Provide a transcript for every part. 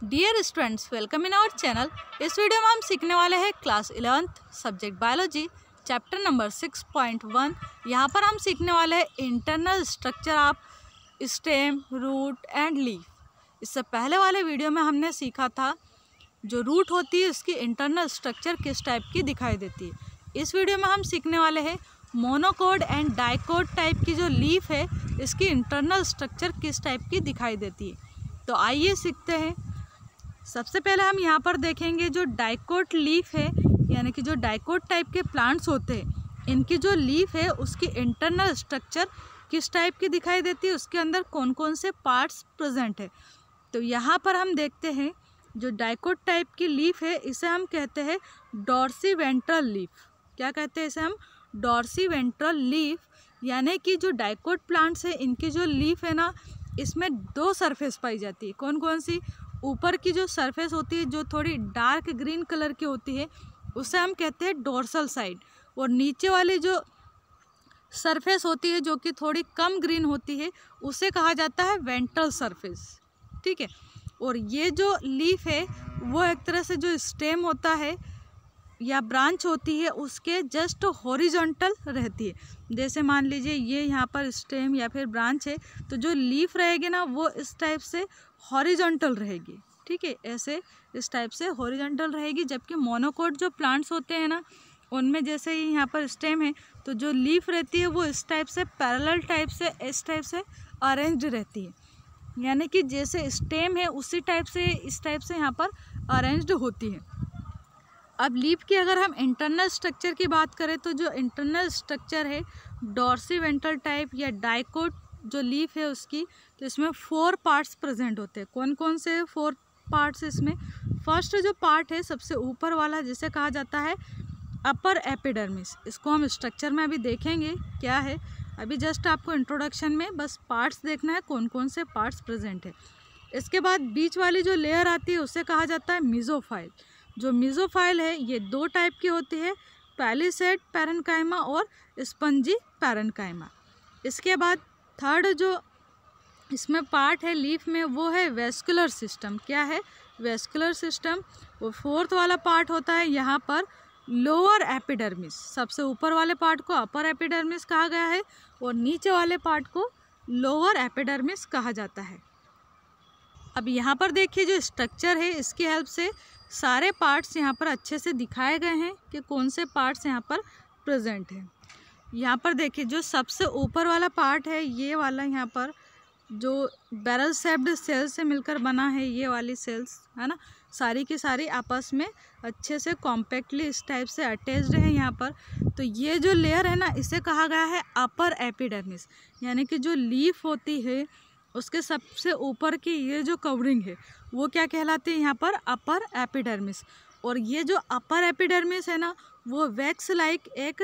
Dear students, welcome in our channel. इस video में हम सीखने वाले हैं class 11th subject biology chapter number 6.1। यहाँ पर हम सीखने वाले हैं internal structure of stem, root and leaf. इससे पहले वाले वीडियो में हमने सीखा था जो रूट होती है उसकी इंटरनल स्ट्रक्चर किस टाइप की दिखाई देती है। इस वीडियो में हम सीखने वाले हैं मोनोकोड एंड डाइकोड टाइप की जो लीफ है इसकी इंटरनल स्ट्रक्चर किस टाइप की दिखाई देती है। तो आइए सीखते हैं। सबसे पहले हम यहाँ पर देखेंगे जो डाइकोट लीफ है, यानी कि जो डाइकोट टाइप के प्लांट्स होते हैं इनकी जो लीफ है उसकी इंटरनल स्ट्रक्चर किस टाइप की दिखाई देती है, उसके अंदर कौन कौन से पार्ट्स प्रेजेंट है। तो यहाँ पर हम देखते हैं जो डाइकोट टाइप की लीफ है इसे हम कहते हैं डॉर्सीवेंट्रल लीफ। क्या कहते हैं इसे हम? डॉर्सीवेंट्रल लीफ। यानी कि जो डाइकोट प्लांट्स है इनकी जो लीफ है ना, इसमें दो सरफेस पाई जाती है। कौन कौन सी? ऊपर की जो सरफेस होती है जो थोड़ी डार्क ग्रीन कलर की होती है उसे हम कहते हैं डोर्सल साइड, और नीचे वाली जो सरफेस होती है जो कि थोड़ी कम ग्रीन होती है उसे कहा जाता है वेंट्रल सरफेस। ठीक है। और ये जो लीफ है वो एक तरह से जो स्टेम होता है या ब्रांच होती है उसके जस्ट हॉरिजॉन्टल रहती है। जैसे मान लीजिए ये यहाँ पर स्टेम या फिर ब्रांच है तो जो लीफ रहेगी ना वो इस टाइप से हॉरिजॉन्टल रहेगी। ठीक है, ऐसे इस टाइप से हॉरिजॉन्टल रहेगी। जबकि मोनोकोट जो प्लांट्स होते हैं ना उनमें जैसे ही यहाँ पर स्टेम है तो जो लीफ रहती है वो इस टाइप से पैरेलल टाइप से इस टाइप से अरेंज्ड रहती है। यानी कि जैसे स्टेम है उसी टाइप से इस टाइप से यहाँ पर अरेंज्ड होती है। अब लीफ की अगर हम इंटरनल स्ट्रक्चर की बात करें तो जो इंटरनल स्ट्रक्चर है डॉर्सीवेंट्रल टाइप या डाइकोट जो लीफ है उसकी, तो इसमें 4 पार्ट्स प्रेजेंट होते हैं। कौन कौन से 4 पार्ट्स इसमें? फर्स्ट जो पार्ट है सबसे ऊपर वाला जिसे कहा जाता है अपर एपिडर्मिस। इसको हम स्ट्रक्चर में अभी देखेंगे क्या है। अभी जस्ट आपको इंट्रोडक्शन में बस पार्ट्स देखना है कौन कौन से पार्ट्स प्रेजेंट है। इसके बाद बीच वाली जो लेयर आती है उसे कहा जाता है मीजोफाइल। जो मीजोफाइल है ये 2 टाइप की होती है, पैलिसेड पैरेन्काइमा और स्पंजी पैरेन्काइमा। इसके बाद थर्ड जो इसमें पार्ट है लीफ में वो है वेस्कुलर सिस्टम। क्या है? Vascular system. और फोर्थ वाला पार्ट होता है यहाँ पर लोअर एपिडर्मिस। सबसे ऊपर वाले पार्ट को अपर एपिडर्मिस कहा गया है और नीचे वाले पार्ट को लोअर एपिडर्मिस कहा जाता है। अब यहाँ पर देखिए जो स्ट्रक्चर है इसकी हेल्प से सारे पार्ट्स यहाँ पर अच्छे से दिखाए गए हैं कि कौन से पार्ट्स यहाँ पर प्रेजेंट हैं। यहाँ पर देखिए जो सबसे ऊपर वाला पार्ट है ये वाला, यहाँ पर जो बैरल शेप्ड सेल से मिलकर बना है ये वाली सेल्स है ना, सारी की सारी आपस में अच्छे से कॉम्पैक्टली इस टाइप से अटैच्ड है यहाँ पर। तो ये जो लेयर है ना इसे कहा गया है अपर एपिडर्मिस। यानी कि जो लीफ होती है उसके सबसे ऊपर की ये जो कवरिंग है वो क्या कहलाती है यहाँ पर? Upper epidermis. और ये जो अपर एपिडर्मिस है ना वो वैक्स लाइक एक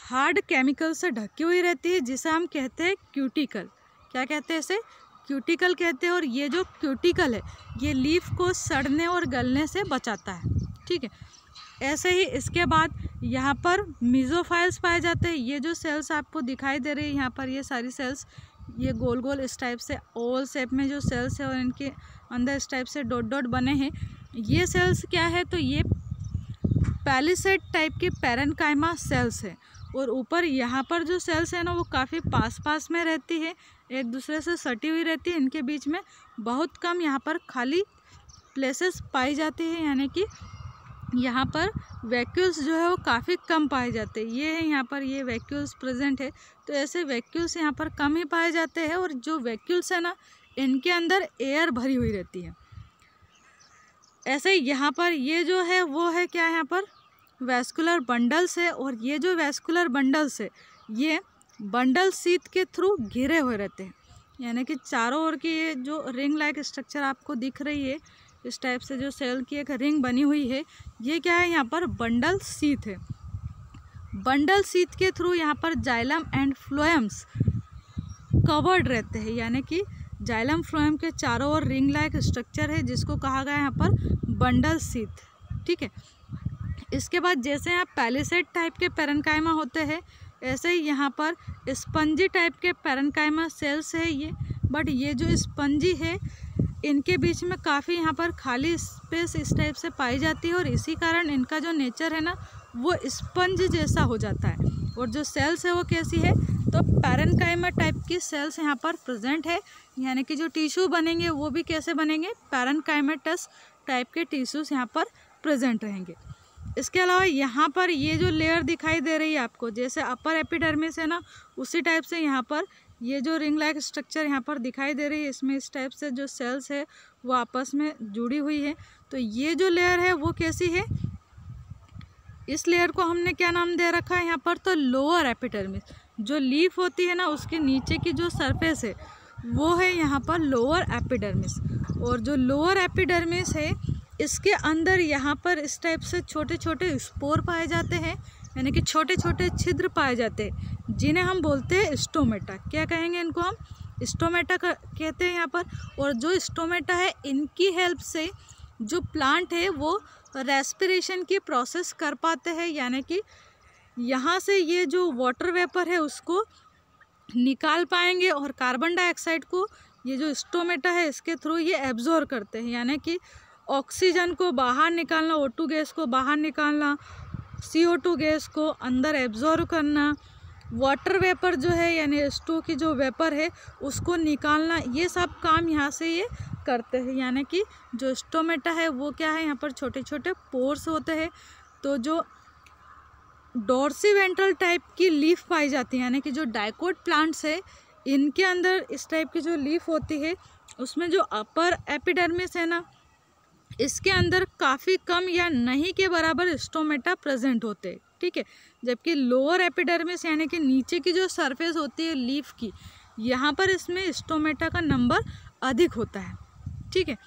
हार्ड केमिकल से ढकी हुई रहती है जिसे हम कहते हैं क्यूटिकल। क्या कहते हैं इसे? क्यूटिकल कहते हैं। और ये जो क्यूटिकल है ये लीफ को सड़ने और गलने से बचाता है। ठीक है। ऐसे ही इसके बाद यहाँ पर मीजोफाइल्स पाए जाते हैं। ये जो सेल्स आपको दिखाई दे रही है यहाँ पर, ये सारी सेल्स ये गोल गोल इस टाइप से ओवल शेप में जो सेल्स है और इनके अंदर इस टाइप से डॉट डॉट बने हैं, ये सेल्स क्या है? तो ये पैलिसेड टाइप के पैरेन्काइमा सेल्स है। और ऊपर यहाँ पर जो सेल्स है ना वो काफ़ी पास पास में रहती है, एक दूसरे से सटी हुई रहती है। इनके बीच में बहुत कम यहाँ पर खाली प्लेसेस पाई जाती है, यानी कि यहाँ पर वैक्यूल्स जो है वो काफ़ी कम पाए जाते हैं। ये है यहाँ पर ये वैक्यूल्स प्रेजेंट है। तो ऐसे वैक्यूल्स यहाँ पर कम ही पाए जाते हैं और जो वैक्यूल्स है ना इनके अंदर एयर भरी हुई रहती है। ऐसे यहाँ पर ये जो है वो है क्या, यहाँ पर वैस्कुलर बंडल्स है। और ये जो वैस्कुलर बंडल्स है ये बंडल शीथ के थ्रू घिरे हुए रहते हैं। यानी कि चारों ओर की ये जो रिंग लाइक स्ट्रक्चर आपको दिख रही है इस टाइप से जो सेल की एक रिंग बनी हुई है ये क्या है? यहाँ पर बंडल शीथ है। बंडल शीथ के थ्रू यहाँ पर जाइलम एंड फ्लोएम्स कवर्ड रहते हैं। यानी कि जाइलम फ्लोएम के चारों ओर रिंग लाइक स्ट्रक्चर है जिसको कहा गया है यहाँ पर बंडल शीथ। ठीक है। इसके बाद जैसे यहाँ पैलिसेड टाइप के पैरेन्काइमा होते हैं ऐसे ही यहाँ पर स्पंजी टाइप के पैरेन्काइमा सेल्स है ये। बट ये जो स्पंजी है इनके बीच में काफ़ी यहाँ पर खाली स्पेस इस टाइप से पाई जाती है और इसी कारण इनका जो नेचर है ना वो स्पंज जैसा हो जाता है। और जो सेल्स है वो कैसी है, तो पैरेन्काइमा टाइप की सेल्स यहाँ पर प्रेजेंट है, यानी कि जो टिश्यू बनेंगे वो भी कैसे बनेंगे, पैरेन्काइमेटस टाइप के टिश्यूज़ यहाँ पर प्रेजेंट रहेंगे। इसके अलावा यहाँ पर ये जो लेयर दिखाई दे रही है आपको, जैसे अपर एपिडर्मिस है ना उसी टाइप से यहाँ पर ये जो रिंग लाइक स्ट्रक्चर यहाँ पर दिखाई दे रही है, इसमें इस टाइप से जो सेल्स है वो आपस में जुड़ी हुई है। तो ये जो लेयर है वो कैसी है, इस लेयर को हमने क्या नाम दे रखा है यहाँ पर, तो लोअर एपिडर्मिस। जो लीफ होती है ना उसके नीचे की जो सरफेस है वो है यहाँ पर लोअर एपिडर्मिस। और जो लोअर एपिडर्मिस है इसके अंदर यहाँ पर इस टाइप से छोटे छोटे स्पोर पाए जाते हैं, यानी कि छोटे छोटे छिद्र पाए जाते हैं, जिन्हें हम बोलते हैं स्टोमेटा। क्या कहेंगे इनको हम, स्टोमेटा कहते हैं यहाँ पर। और जो स्टोमेटा है इनकी हेल्प से जो प्लांट है वो रेस्पिरेशन की प्रोसेस कर पाते हैं, यानी कि यहाँ से ये जो वाटर वेपर है उसको निकाल पाएंगे और कार्बन डाइऑक्साइड को ये जो स्टोमेटा है इसके थ्रू ये एब्जॉर्ब करते हैं, यानी कि ऑक्सीजन को बाहर निकालना, O2 गैस को बाहर निकालना, CO2 गैस को अंदर एब्जॉर्ब करना, वाटर वेपर जो है यानी H2 की जो वेपर है उसको निकालना, ये सब काम यहाँ से ये करते हैं। यानी कि जो स्टोमेटा है वो क्या है, यहाँ पर छोटे छोटे पोर्स होते हैं। तो जो डॉर्सीवेंट्रल टाइप की लीफ पाई जाती है, यानी कि जो डाइकोट प्लांट्स है इनके अंदर इस टाइप की जो लीफ होती है उसमें जो अपर एपिडर्मिस है ना इसके अंदर काफ़ी कम या नहीं के बराबर स्टोमेटा प्रेजेंट होते हैं, ठीक है। जबकि लोअर एपिडर्मिस यानी कि नीचे की जो सरफेस होती है लीफ की, यहाँ पर इसमें स्टोमेटा का नंबर अधिक होता है, ठीक है।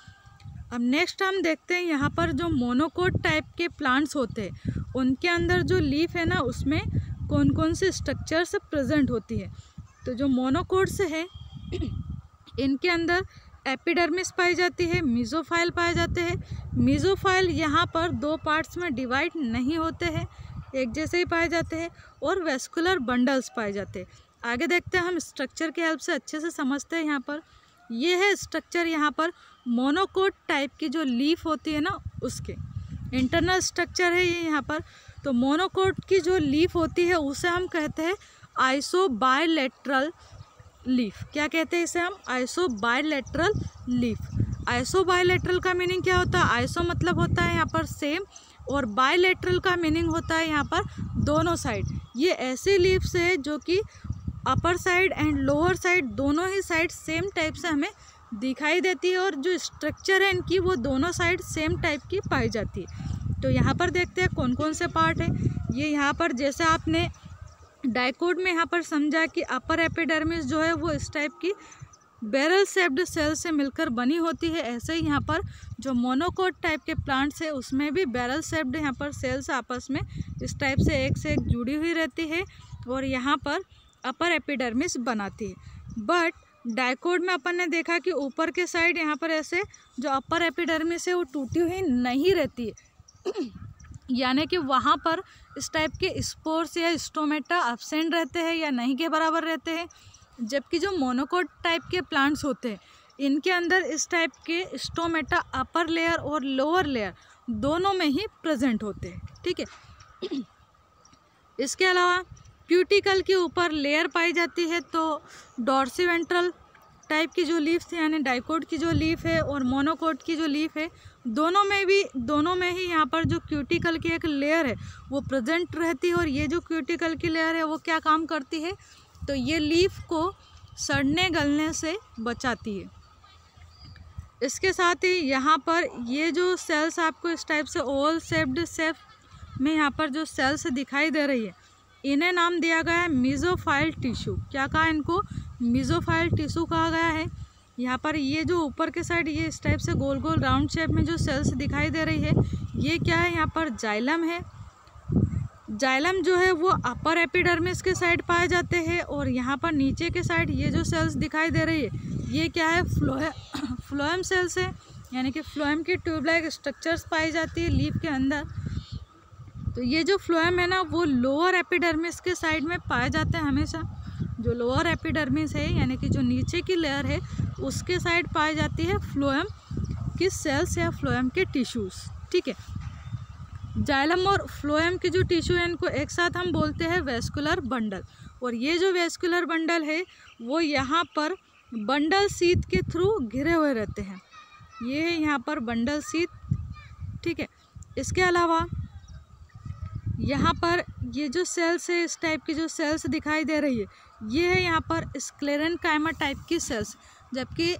अब नेक्स्ट हम देखते हैं यहाँ पर जो मोनोकोट टाइप के प्लांट्स होते हैं उनके अंदर जो लीफ है ना उसमें कौन कौन से स्ट्रक्चर्स प्रेजेंट होती है। तो जो मोनोकोट्स है इनके अंदर एपिडर्मिस पाई जाती है, मीजोफाइल पाए जाते हैं। मीजोफाइल यहाँ पर दो पार्ट्स में डिवाइड नहीं होते हैं, एक जैसे ही पाए जाते हैं, और वेस्कुलर बंडल्स पाए जाते हैं। आगे देखते हैं हम स्ट्रक्चर के हेल्प से अच्छे से समझते हैं। यहाँ पर ये है स्ट्रक्चर, यहाँ पर मोनोकोट टाइप की जो लीफ होती है ना उसके इंटरनल स्ट्रक्चर है ये यहाँ पर। तो मोनोकोट की जो लीफ होती है उसे हम कहते हैं आइसोबायलैटरल लीफ। क्या कहते हैं इसे हम, आइसोबायलैटरल लीफ। आइसोबायलैटरल का मीनिंग क्या होता है, आइसो मतलब होता है यहाँ पर सेम, और बायलैटरल का मीनिंग होता है यहाँ पर दोनों साइड। ये ऐसी लीव्स है जो कि upper side and lower side दोनों ही साइड सेम टाइप से हमें दिखाई देती है, और जो स्ट्रक्चर है इनकी वो दोनों साइड सेम टाइप की पाई जाती है। तो यहाँ पर देखते हैं कौन कौन से पार्ट है। ये यहाँ पर जैसे आपने डाइकोट में यहाँ पर समझा कि अपर एपिडर्मिस जो है वो इस टाइप की बैरल शेप्ड सेल से मिलकर बनी होती है, ऐसे ही यहाँ पर जो मोनोकोट टाइप के प्लांट्स है उसमें भी बैरल शेप्ड यहाँ पर सेल्स आपस में इस टाइप से एक जुड़ी हुई रहती है और यहाँ पर अपर एपिडर्मिस बनाती है। बट डाइकोट में अपन ने देखा कि ऊपर के साइड यहाँ पर ऐसे जो अपर एपिडर्मिस है वो टूटी हुई नहीं रहती है यानी कि वहाँ पर इस टाइप के स्पोर्स या स्टोमेटा एब्सेंट रहते हैं या नहीं के बराबर रहते हैं। जबकि जो मोनोकोट टाइप के प्लांट्स होते हैं इनके अंदर इस टाइप के स्टोमेटा अपर लेयर और लोअर लेयर दोनों में ही प्रेजेंट होते हैं, ठीक है। इसके अलावा क्यूटिकल के ऊपर लेयर पाई जाती है। तो डॉर्सीवेंट्रल टाइप की जो लीफ थी यानी डाइकोट की जो लीफ है और मोनोकोट की जो लीफ है दोनों में ही यहाँ पर जो क्यूटिकल की एक लेयर है वो प्रेजेंट रहती है। और ये जो क्यूटिकल की लेयर है वो क्या काम करती है, तो ये लीफ को सड़ने गलने से बचाती है। इसके साथ ही यहाँ पर ये जो सेल्स आपको इस टाइप से ओवल शेप्ड शेप में यहाँ पर जो सेल्स दिखाई दे रही है इन्हें नाम दिया गया है मीजोफाइल टिश्यू। क्या कहा इनको, मीजोफाइल टिश्यू कहा गया है। यहाँ पर ये जो ऊपर के साइड ये इस टाइप से गोल गोल राउंड शेप में जो सेल्स दिखाई दे रही है ये क्या है, यहाँ पर जाइलम है। जाइलम जो है वो अपर एपिडर्मिस के साइड पाए जाते हैं और यहाँ पर नीचे के साइड ये जो सेल्स दिखाई दे रही है ये क्या है, फ्लोएम सेल्स है, यानी कि फ्लोएम की ट्यूब लाइक स्ट्रक्चर्स पाई जाती है लीफ के अंदर। तो ये जो फ्लोएम है ना वो लोअर एपिडर्मिस के साइड में पाए जाते हैं हमेशा। जो लोअर एपिडर्मिस है यानी कि जो नीचे की लेयर है उसके साइड पाई जाती है फ्लोएम की सेल्स या फ्लोएम के टिश्यूज़। ठीक है, जाइलम और फ्लोएम के जो टिश्यू है इनको एक साथ हम बोलते हैं वेस्कुलर बंडल। और ये जो वेस्कुलर बंडल है वो यहाँ पर बंडल शीथ के थ्रू घिरे हुए रहते हैं। ये है यहाँ पर बंडल शीथ। ठीक है, इसके अलावा यहाँ पर ये जो सेल्स है, इस टाइप की जो सेल्स दिखाई दे रही है, ये है यहाँ पर स्क्लेरेनकाइमा टाइप की सेल्स। जबकि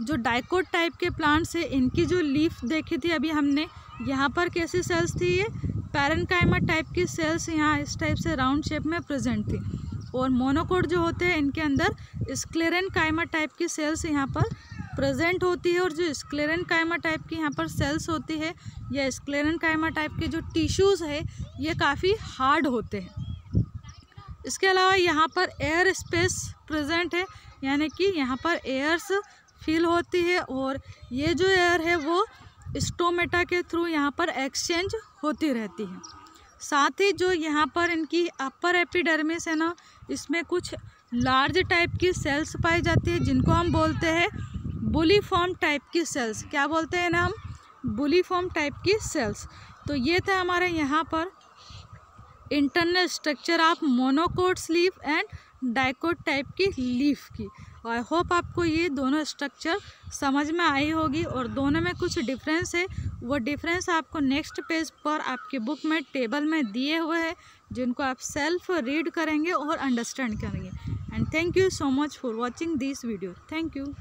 जो डाइकोट टाइप के प्लांट्स है इनकी जो लीफ देखी थी अभी हमने, यहाँ पर कैसी सेल्स थी, ये पैरेनकाइमा टाइप की सेल्स यहाँ इस टाइप से राउंड शेप में प्रेजेंट थी। और मोनोकोट जो होते हैं इनके अंदर स्क्लेरेनकाइमा टाइप की सेल्स यहाँ पर प्रेजेंट होती है। और जो स्क्लेरेनकाइमा टाइप की यहाँ पर सेल्स होती है या स्क्लेरेनकाइमा टाइप के जो टिश्यूज़ है ये काफ़ी हार्ड होते हैं। इसके अलावा यहाँ पर एयर स्पेस प्रेजेंट है, यानी कि यहाँ पर एयर्स फील होती है और ये जो एयर है वो स्टोमेटा के थ्रू यहाँ पर एक्सचेंज होती रहती है। साथ ही जो यहाँ पर इनकी अपर एपिडर्मिस है ना, इसमें कुछ लार्ज टाइप की सेल्स पाई जाती है जिनको हम बोलते हैं बुलीफॉर्म टाइप की सेल्स। क्या बोलते हैं ना हम, बुलीफॉर्म टाइप की सेल्स। तो ये था हमारे यहाँ पर internal structure of monocots leaf and dicot type की लीफ की। आई होप आपको ये दोनों स्ट्रक्चर समझ में आई होगी और दोनों में कुछ डिफरेंस है, वो डिफरेंस आपको नेक्स्ट पेज पर आपके बुक में टेबल में दिए हुए हैं जिनको आप सेल्फ रीड करेंगे और अंडरस्टैंड करेंगे। And thank you so much for watching this video. Thank you.